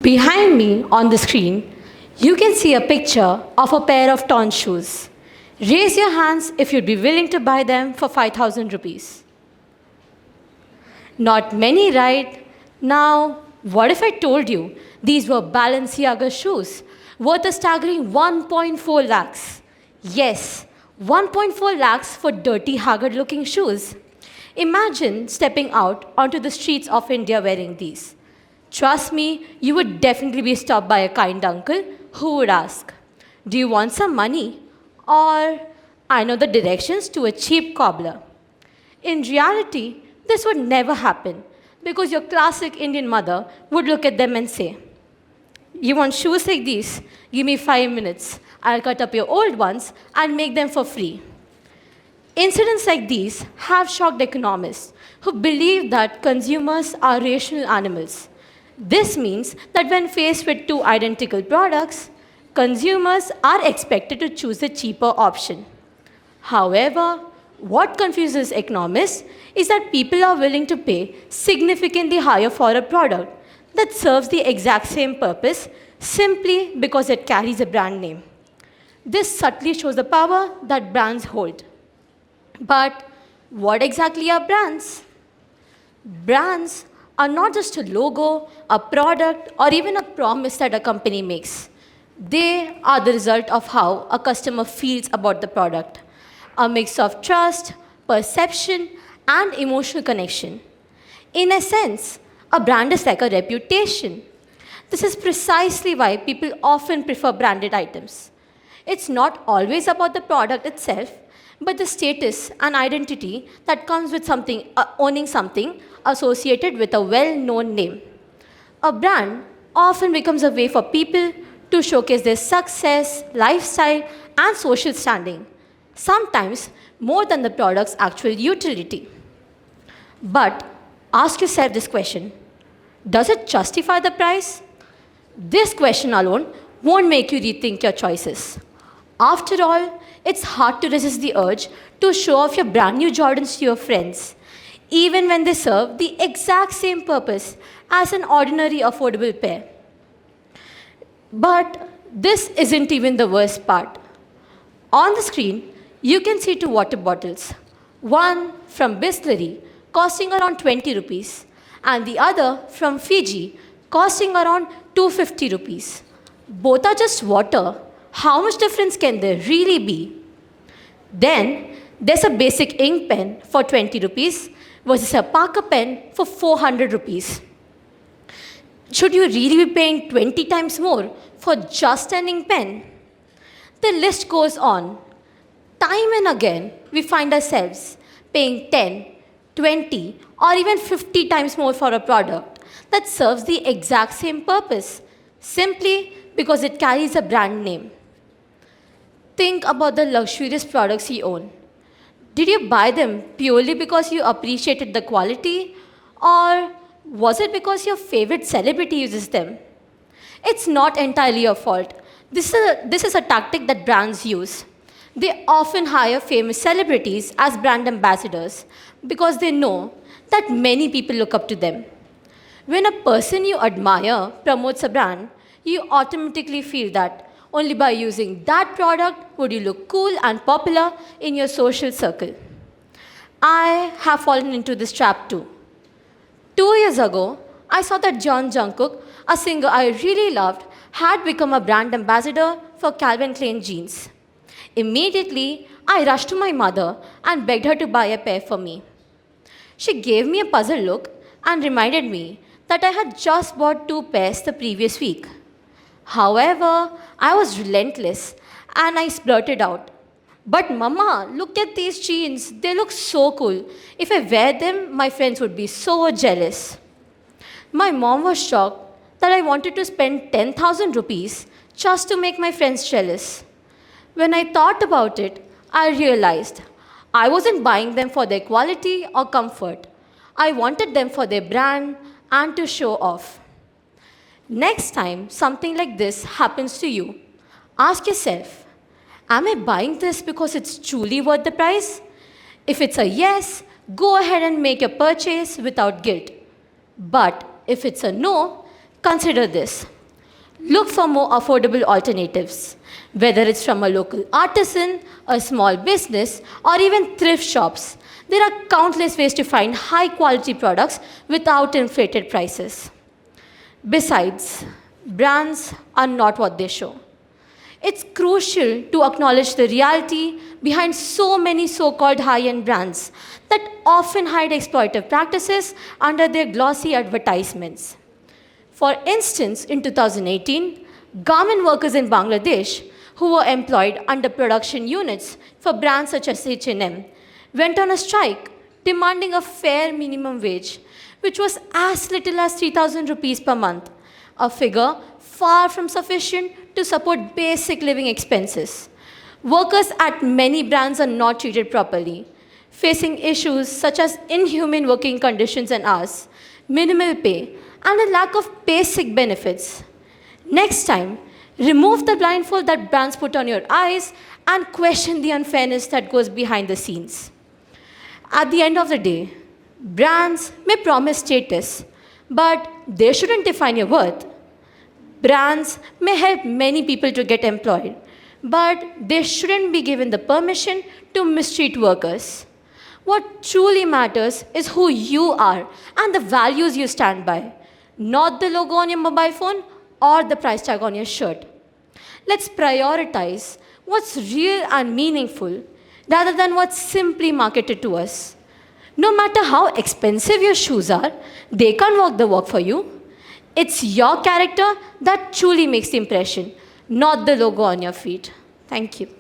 Behind me on the screen, you can see a picture of a pair of torn shoes. Raise your hands if you'd be willing to buy them for 5,000 rupees. Not many, right? Now, what if I told you these were Balenciaga shoes worth a staggering 1.4 lakhs? Yes, 1.4 lakhs for dirty, haggard looking shoes. Imagine stepping out onto the streets of India wearing these. Trust me, you would definitely be stopped by a kind uncle who would ask, "Do you want some money?" Or, "I know the directions to a cheap cobbler." In reality, this would never happen because your classic Indian mother would look at them and say, "You want shoes like these? Give me 5 minutes. I'll cut up your old ones and make them for free." Incidents like these have shocked economists who believe that consumers are rational animals. This means that when faced with two identical products, consumers are expected to choose the cheaper option. However, what confuses economists is that people are willing to pay significantly higher for a product that serves the exact same purpose simply because it carries a brand name. This subtly shows the power that brands hold. But what exactly are brands? Brands are not just a logo, a product, or even a promise that a company makes. They are the result of how a customer feels about the product, a mix of trust, perception, and emotional connection. In a sense, a brand is like a reputation. This is precisely why people often prefer branded items. It's not always about the product itself, but the status and identity that comes with owning something associated with a well-known name. A brand often becomes a way for people to showcase their success, lifestyle, and social standing, sometimes more than the product's actual utility. But ask yourself this question: does it justify the price? This question alone won't make you rethink your choices. After all, it's hard to resist the urge to show off your brand new Jordans to your friends, even when they serve the exact same purpose as an ordinary affordable pair. But this isn't even the worst part. On the screen, you can see two water bottles, one from Bisleri costing around 20 rupees, and the other from Fiji costing around 250 rupees. Both are just water. How much difference can there really be? Then there's a basic ink pen for 20 rupees versus a Parker pen for 400 rupees. Should you really be paying 20 times more for just an ink pen? The list goes on. Time and again, we find ourselves paying 10, 20, or even 50 times more for a product that serves the exact same purpose simply because it carries a brand name. Think about the luxurious products you own. Did you buy them purely because you appreciated the quality, or was it because your favorite celebrity uses them? It's not entirely your fault. This is a tactic that brands use. They often hire famous celebrities as brand ambassadors because they know that many people look up to them. When a person you admire promotes a brand, you automatically feel that only by using that product would you look cool and popular in your social circle. I have fallen into this trap too. 2 years ago, I saw that John Jungkook, a singer I really loved, had become a brand ambassador for Calvin Klein jeans. Immediately, I rushed to my mother and begged her to buy a pair for me. She gave me a puzzled look and reminded me that I had just bought two pairs the previous week. However, I was relentless and I splurted out, "But Mama, look at these jeans. They look so cool. If I wear them, my friends would be so jealous." My mom was shocked that I wanted to spend 10,000 rupees just to make my friends jealous. When I thought about it, I realized I wasn't buying them for their quality or comfort. I wanted them for their brand and to show off. Next time something like this happens to you, ask yourself, am I buying this because it's truly worth the price? If it's a yes, go ahead and make your purchase without guilt. But if it's a no, Consider this. Look for more affordable alternatives, whether it's from a local artisan, a small business, or even thrift shops. There are countless ways to find high quality products without inflated prices. Besides, brands are not what they show. It's crucial to acknowledge the reality behind so many so called high end brands that often hide exploitative practices under their glossy advertisements. For instance, in 2018, garment workers in Bangladesh who were employed under production units for brands such as H&M went on a strike demanding a fair minimum wage, which was as little as 3,000 rupees per month, a figure far from sufficient to support basic living expenses. Workers at many brands are not treated properly, facing issues such as inhuman working conditions and hours, minimal pay, and a lack of basic benefits. Next time, remove the blindfold that brands put on your eyes and question the unfairness that goes behind the scenes. At the end of the day, brands may promise status, but they shouldn't define your worth. Brands may help many people to get employed, but they shouldn't be given the permission to mistreat workers. What truly matters is who you are and the values you stand by, not the logo on your mobile phone or the price tag on your shirt. Let's prioritize what's real and meaningful rather than what's simply marketed to us. No matter how expensive your shoes are, they can't walk the walk for you. It's your character that truly makes the impression, not the logo on your feet. Thank you.